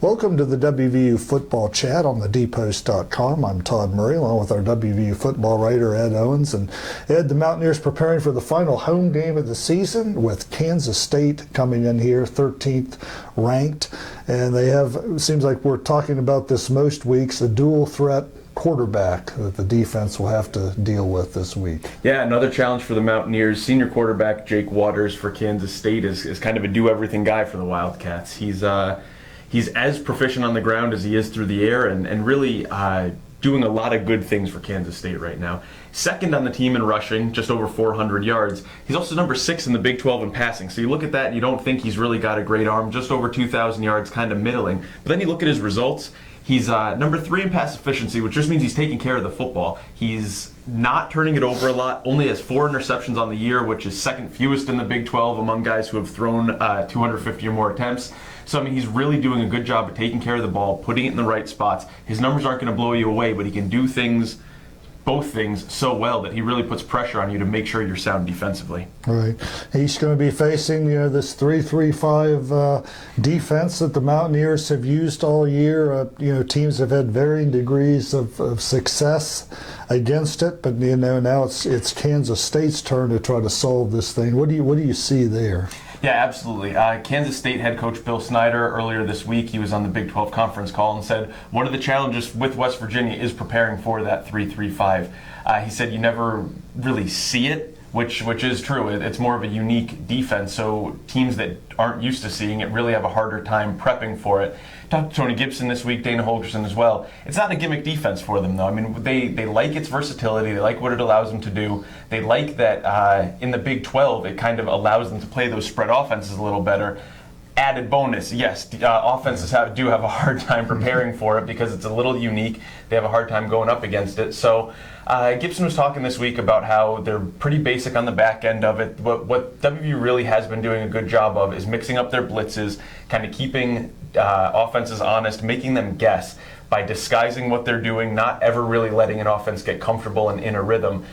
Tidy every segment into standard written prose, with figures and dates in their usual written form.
Welcome to the WVU Football Chat on the dpost.com. I'm Todd Murray, along with our WVU football writer, Ed Owens. And Ed, the Mountaineers preparing for the final home game of the season with Kansas State coming in here, 13th ranked. And they have, it seems like we're talking about this most weeks, a dual threat quarterback that the defense will have to deal with this week. Yeah, another challenge for the Mountaineers. Senior quarterback Jake Waters for Kansas State is kind of a do-everything guy for the Wildcats. He's as proficient on the ground as he is through the air and really doing a lot of good things for Kansas State right now. Second on the team in rushing, just over 400 yards. He's also number 6 in the Big 12 in passing. So you look at that and you don't think he's really got a great arm, just over 2,000 yards, kind of middling. But then you look at his results. He's number 3 in pass efficiency, which just means he's taking care of the football. He's not turning it over a lot, only has 4 interceptions on the year, which is second fewest in the Big 12 among guys who have thrown 250 or more attempts. So, I mean, he's really doing a good job of taking care of the ball, putting it in the right spots. His numbers aren't going to blow you away, but he can do both things so well that he really puts pressure on you to make sure you're sound defensively. Right. He's going to be facing, this 3-3-5 defense that the Mountaineers have used all year. Teams have had varying degrees of success against it, but now it's Kansas State's turn to try to solve this thing. What do you see there? Yeah, absolutely. Kansas State head coach Bill Snyder earlier this week, he was on the Big 12 conference call and said one of the challenges with West Virginia is preparing for that 3-3-5. He said you never really see it, which is true. It's more of a unique defense, so teams that aren't used to seeing it really have a harder time prepping for it. Talked to Tony Gibson this week, Dana Holgorsen as well. It's not a gimmick defense for them, though. I mean, they like its versatility. They like what it allows them to do. They like that in the Big 12, it kind of allows them to play those spread offenses a little better. Added bonus, yes, offenses do have a hard time preparing for it because it's a little unique. They have a hard time going up against it. So Gibson was talking this week about how they're pretty basic on the back end of it. What WVU really has been doing a good job of is mixing up their blitzes, kind of keeping offenses honest, making them guess by disguising what they're doing, not ever really letting an offense get comfortable and in a rhythm.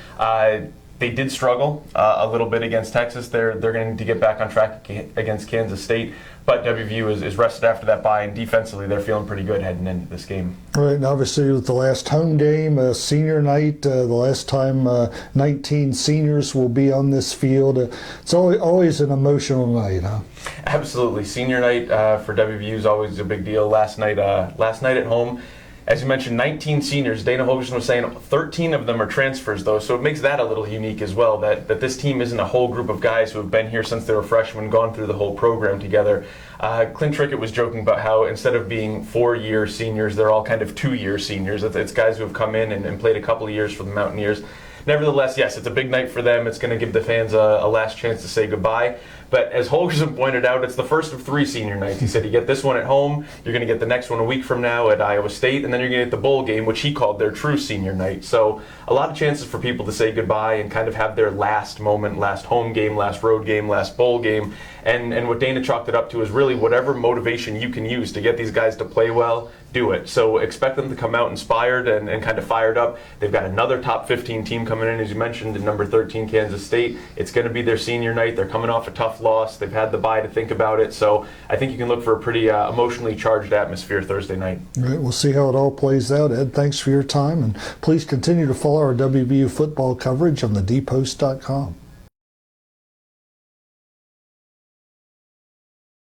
They did struggle a little bit against Texas. They're going to need to get back on track against Kansas State. But WVU is rested after that bye, and defensively they're feeling pretty good heading into this game. Right, and obviously with the last home game, senior night, the last time 19 seniors will be on this field. It's always an emotional night, huh? Absolutely. Senior night for WVU is always a big deal. Last night at home, as you mentioned, 19 seniors. Dana Holgorsen was saying 13 of them are transfers, though, so it makes that a little unique as well, that this team isn't a whole group of guys who have been here since they were freshmen, gone through the whole program together. Clint Trickett was joking about how instead of being 4-year seniors, they're all kind of 2-year seniors. It's guys who have come in and played a couple of years for the Mountaineers. Nevertheless, yes, it's a big night for them. It's going to give the fans a last chance to say goodbye. But as Holgorsen pointed out, it's the first of 3 senior nights. He said you get this one at home, you're going to get the next one a week from now at Iowa State, and then you're going to get the bowl game, which he called their true senior night. So a lot of chances for people to say goodbye and kind of have their last moment, last home game, last road game, last bowl game. And what Dana chalked it up to is really whatever motivation you can use to get these guys to play well, do it. So expect them to come out inspired and kind of fired up. They've got another top 15 team coming in, as you mentioned, in number 13, Kansas State. It's going to be their senior night. They're coming off a tough loss. They've had the bye to think about it. So I think you can look for a pretty emotionally charged atmosphere Thursday night. All right, we'll see how it all plays out. Ed, thanks for your time. And please continue to follow our WVU football coverage on the dpost.com.